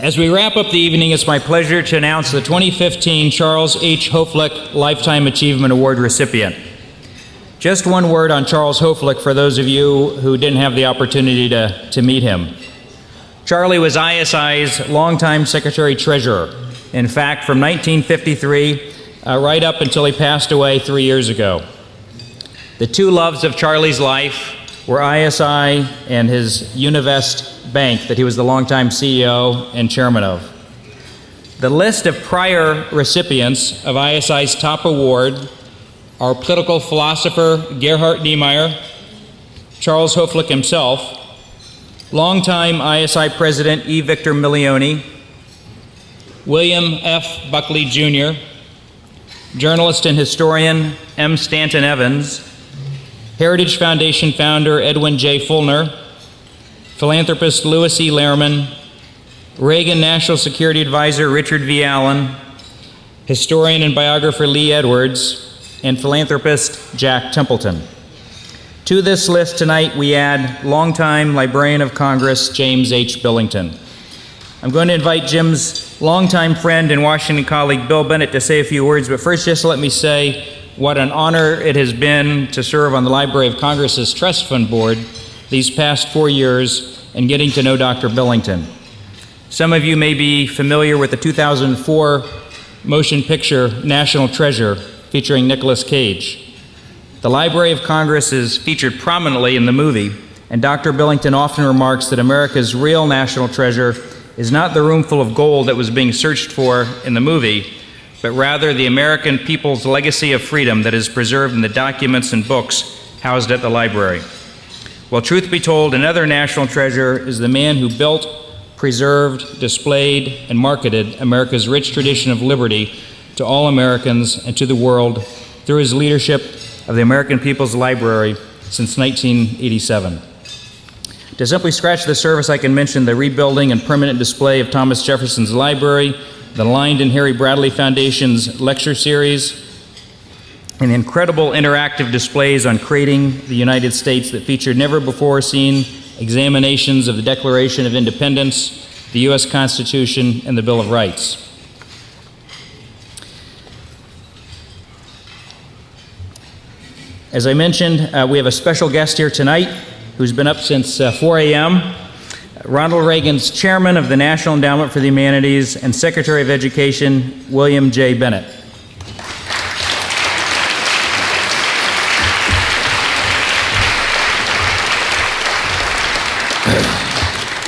As we wrap up the evening, it's my pleasure to announce the 2015 Charles H. Hoeflich Lifetime Achievement Award recipient. Just one word on Charles Hoeflich for those of you who didn't have the opportunity to meet him. Charlie was ISI's longtime secretary-treasurer. In fact, from 1953 right up until he passed away 3 years ago. The two loves of Charlie's life were ISI and his Univest Bank that he was the longtime CEO and chairman of. The list of prior recipients of ISI's top award are political philosopher Gerhard Niemeyer, Charles Hoeflich himself, longtime ISI president E. Victor Milioni, William F. Buckley Jr., journalist and historian M. Stanton Evans, Heritage Foundation founder Edwin J. Fulner, philanthropist Louis E. Lehrman, Reagan National Security Advisor Richard V. Allen, historian and biographer Lee Edwards, and philanthropist Jack Templeton. To this list tonight, we add longtime Librarian of Congress James H. Billington. I'm going to invite Jim's longtime friend and Washington colleague Bill Bennett to say a few words, but first just let me say what an honor it has been to serve on the Library of Congress's Trust Fund Board these past 4 years and getting to know Dr. Billington. Some of you may be familiar with the 2004 motion picture National Treasure featuring Nicolas Cage. The Library of Congress is featured prominently in the movie, and Dr. Billington often remarks that America's real national treasure is not the room full of gold that was being searched for in the movie, but rather the American people's legacy of freedom that is preserved in the documents and books housed at the library. Well, truth be told, another national treasure is the man who built, preserved, displayed, and marketed America's rich tradition of liberty to all Americans and to the world through his leadership of the American People's Library since 1987. To simply scratch the surface, I can mention the rebuilding and permanent display of Thomas Jefferson's library, the Lyndon Harry Bradley Foundation's lecture series, and incredible interactive displays on creating the United States that featured never-before-seen examinations of the Declaration of Independence, the U.S. Constitution, and the Bill of Rights. As I mentioned, we have a special guest here tonight who's been up since 4 a.m., Ronald Reagan's chairman of the National Endowment for the Humanities and Secretary of Education, William J. Bennett.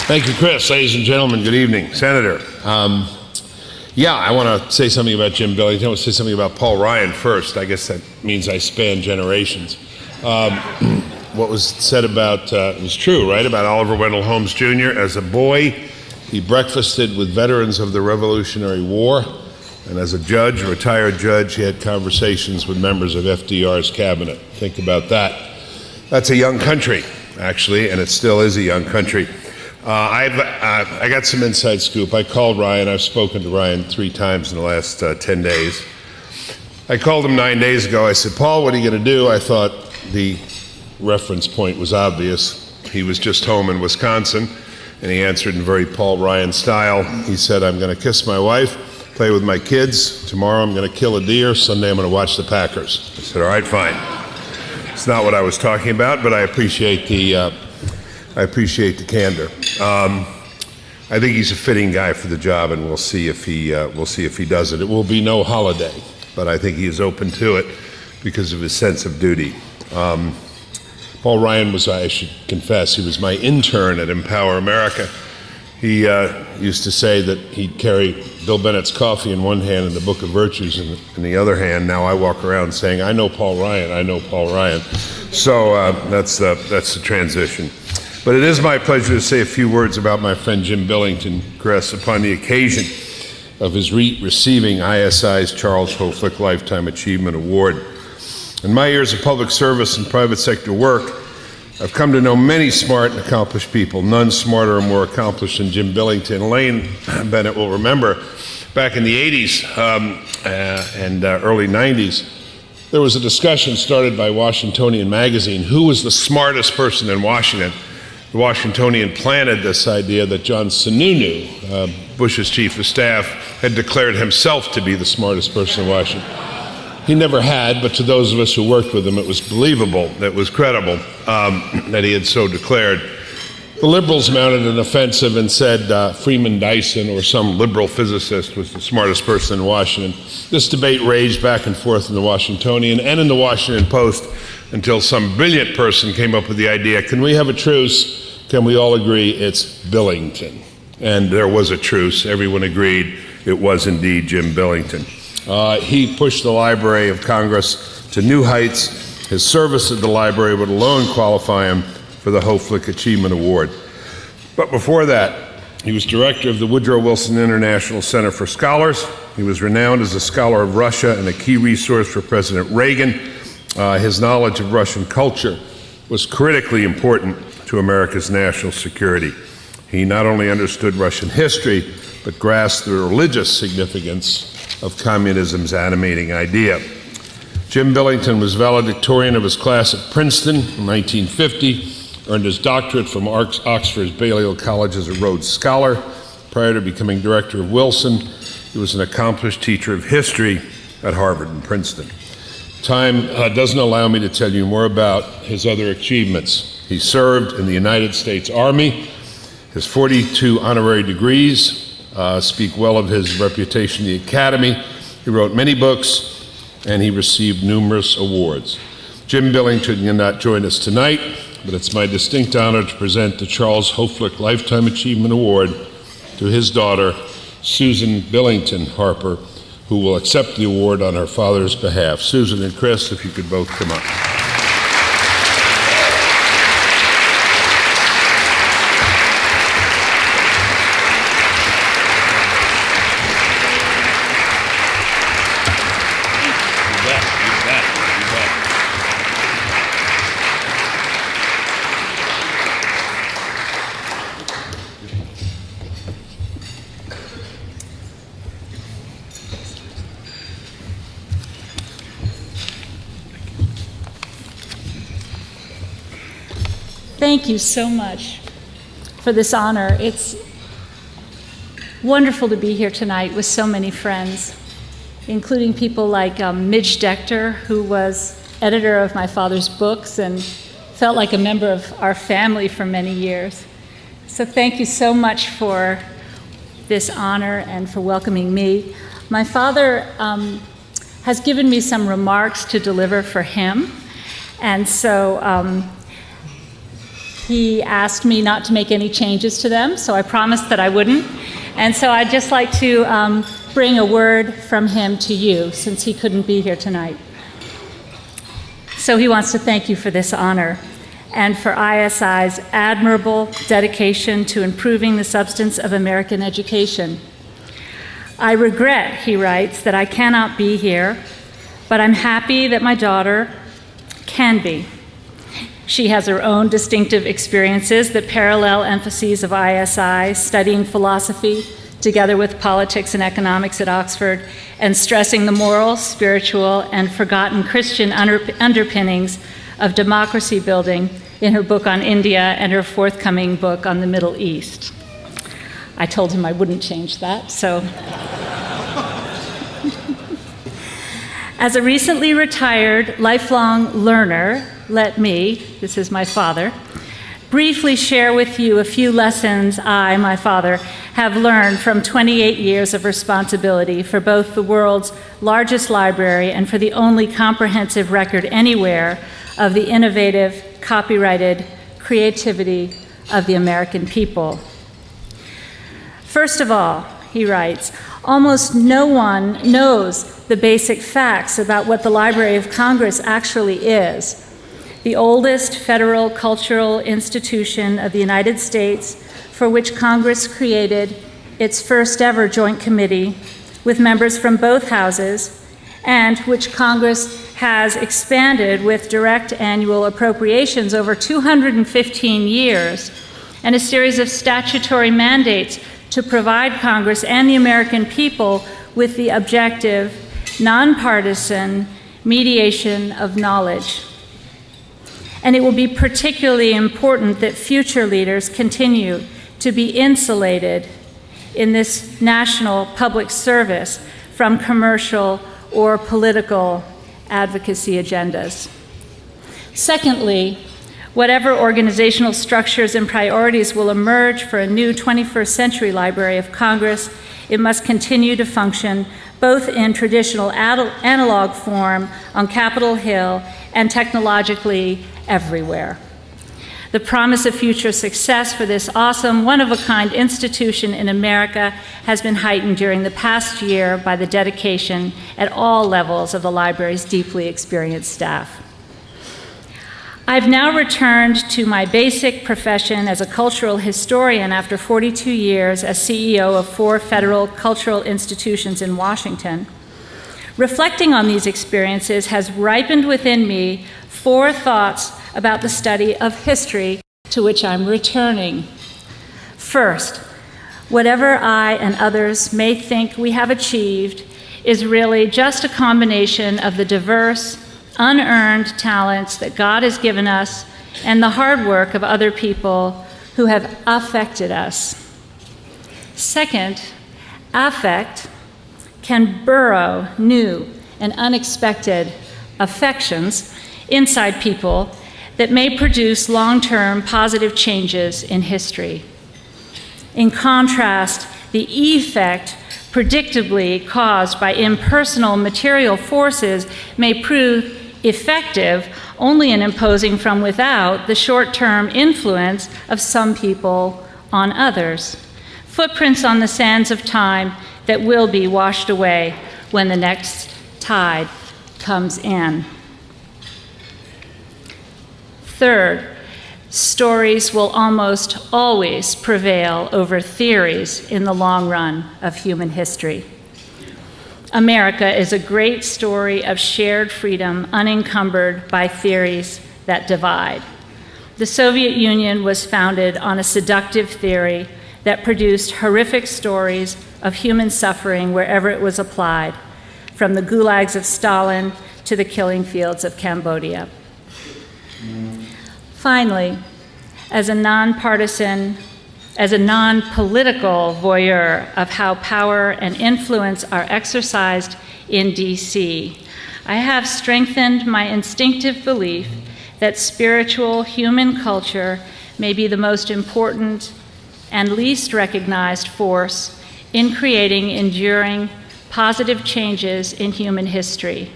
Thank you, Chris. Ladies and gentlemen, good evening. Senator, I want to say something about Jim Billington. I want to say something about Paul Ryan first. I guess that means I span generations. What was said about, it was true, right, about Oliver Wendell Holmes Jr. As a boy, he breakfasted with veterans of the Revolutionary War, and as a judge, a retired judge, he had conversations with members of FDR's cabinet. Think about that. That's a young country, actually, and it still is a young country. I got some inside scoop. I called Ryan. I've spoken to Ryan 3 times in the last 10 days. I called him 9 days ago. I said, Paul, what are you going to do? I thought the reference point was obvious. He was just home in Wisconsin, and he answered in very Paul Ryan style. He said, I'm going to kiss my wife, play with my kids. Tomorrow I'm going to kill a deer. Sunday I'm going to watch the Packers. I said, all right, fine. It's not what I was talking about, but I appreciate the candor. I think he's a fitting guy for the job, and we'll see if he does it. It will be no holiday, but I think he is open to it because of his sense of duty. Paul Ryan was, I should confess, he was my intern at Empower America. He used to say that he'd carry Bill Bennett's coffee in one hand and the Book of Virtues in the other hand. Now I walk around saying, I know Paul Ryan, I know Paul Ryan. So that's the transition. But it is my pleasure to say a few words about my friend Jim Billington, Chris, upon the occasion of his receiving ISI's Charles Hoeflich Lifetime Achievement Award. In my years of public service and private sector work, I've come to know many smart and accomplished people, none smarter or more accomplished than Jim Billington. Elaine Bennett will remember back in the 80s and early 90s, there was a discussion started by Washingtonian magazine, who was the smartest person in Washington? The Washingtonian planted this idea that John Sununu, Bush's chief of staff, had declared himself to be the smartest person in Washington. He never had, but to those of us who worked with him, it was believable, it was credible that he had so declared. The liberals mounted an offensive and said Freeman Dyson or some liberal physicist was the smartest person in Washington. This debate raged back and forth in the Washingtonian and in the Washington Post until some brilliant person came up with the idea, can we have a truce? Can we all agree it's Billington? And there was a truce. Everyone agreed it was indeed Jim Billington. He pushed the Library of Congress to new heights. His service at the library would alone qualify him for the Hoeflich Achievement Award. But before that, he was director of the Woodrow Wilson International Center for Scholars. He was renowned as a scholar of Russia and a key resource for President Reagan. His knowledge of Russian culture was critically important to America's national security. He not only understood Russian history, but grasped the religious significance of communism's animating idea. Jim Billington was valedictorian of his class at Princeton in 1950, earned his doctorate from Oxford's Balliol College as a Rhodes Scholar. Prior to becoming director of Wilson, he was an accomplished teacher of history at Harvard and Princeton. Time doesn't allow me to tell you more about his other achievements. He served in the United States Army. His 42 honorary degrees speak well of his reputation in the Academy. He wrote many books, and he received numerous awards. Jim Billington cannot join us tonight, but it's my distinct honor to present the Charles Hoeflich Lifetime Achievement Award to his daughter, Susan Billington Harper, who will accept the award on her father's behalf. Susan and Chris, if you could both come up. Thank you so much for this honor. It's wonderful to be here tonight with so many friends, including people like Midge Decter, who was editor of my father's books and felt like a member of our family for many years. So thank you so much for this honor and for welcoming me. My father has given me some remarks to deliver for him, and so he asked me not to make any changes to them, so I promised that I wouldn't. And so I'd just like to bring a word from him to you, since he couldn't be here tonight. So he wants to thank you for this honor and for ISI's admirable dedication to improving the substance of American education. I regret, he writes, that I cannot be here, but I'm happy that my daughter can be. She has her own distinctive experiences that parallel emphases of ISI, studying philosophy together with politics and economics at Oxford, and stressing the moral, spiritual, and forgotten Christian underpinnings of democracy building in her book on India and her forthcoming book on the Middle East. I told him I wouldn't change that, so. As a recently retired lifelong learner, let me, this is my father, briefly share with you a few lessons I, my father, have learned from 28 years of responsibility for both the world's largest library and for the only comprehensive record anywhere of the innovative, copyrighted creativity of the American people. First of all, he writes, almost no one knows the basic facts about what the Library of Congress actually is. The oldest federal cultural institution of the United States, for which Congress created its first ever joint committee with members from both houses, and which Congress has expanded with direct annual appropriations over 215 years, and a series of statutory mandates to provide Congress and the American people with the objective, nonpartisan mediation of knowledge. And it will be particularly important that future leaders continue to be insulated in this national public service from commercial or political advocacy agendas. Secondly, whatever organizational structures and priorities will emerge for a new 21st century Library of Congress, it must continue to function both in traditional analog form on Capitol Hill and technologically everywhere. The promise of future success for this awesome, one-of-a-kind institution in America has been heightened during the past year by the dedication at all levels of the library's deeply experienced staff. I've now returned to my basic profession as a cultural historian after 42 years as CEO of 4 federal cultural institutions in Washington. Reflecting on these experiences has ripened within me 4 thoughts about the study of history to which I'm returning. First, whatever I and others may think we have achieved is really just a combination of the diverse, unearned talents that God has given us and the hard work of other people who have affected us. Second, affect can burrow new and unexpected affections inside people that may produce long-term positive changes in history. In contrast, the effect predictably caused by impersonal material forces may prove effective only in imposing from without the short-term influence of some people on others, footprints on the sands of time that will be washed away when the next tide comes in. Third, stories will almost always prevail over theories in the long run of human history. America is a great story of shared freedom unencumbered by theories that divide. The Soviet Union was founded on a seductive theory that produced horrific stories of human suffering wherever it was applied, from the gulags of Stalin to the killing fields of Cambodia. Finally, as a non-political voyeur of how power and influence are exercised in D.C., I have strengthened my instinctive belief that spiritual human culture may be the most important and least recognized force in creating enduring positive changes in human history.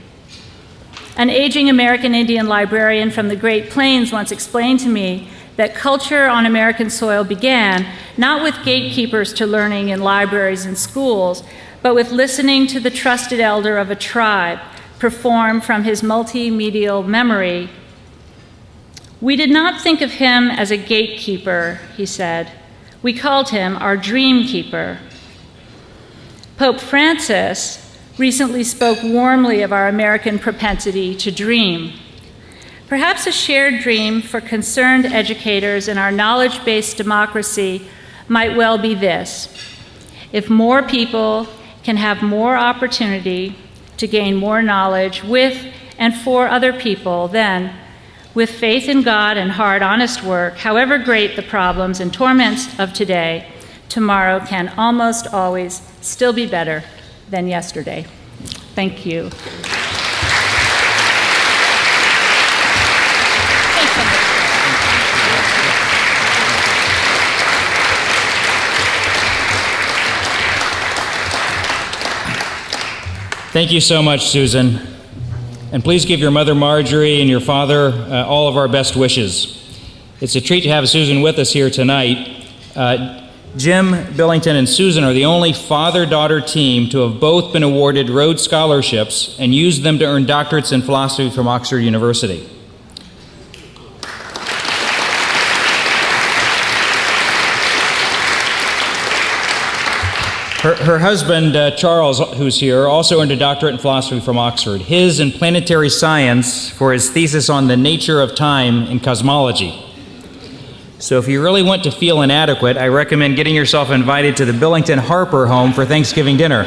An aging American Indian librarian from the Great Plains once explained to me that culture on American soil began not with gatekeepers to learning in libraries and schools, but with listening to the trusted elder of a tribe perform from his multimedial memory. We did not think of him as a gatekeeper, he said. We called him our dream keeper. Pope Francis recently spoke warmly of our American propensity to dream. Perhaps a shared dream for concerned educators in our knowledge-based democracy might well be this: if more people can have more opportunity to gain more knowledge with and for other people, then, with faith in God and hard, honest work, however great the problems and torments of today, tomorrow can almost always still be better than yesterday. Thank you. Thank you so much, Susan. And please give your mother, Marjorie, and your father all of our best wishes. It's a treat to have Susan with us here tonight. Jim, Billington, and Susan are the only father-daughter team to have both been awarded Rhodes Scholarships and used them to earn doctorates in philosophy from Oxford University. Her husband, Charles, who's here, also earned a doctorate in philosophy from Oxford, his in planetary science for his thesis on the nature of time in cosmology. So if you really want to feel inadequate, I recommend getting yourself invited to the Billington Harper home for Thanksgiving dinner.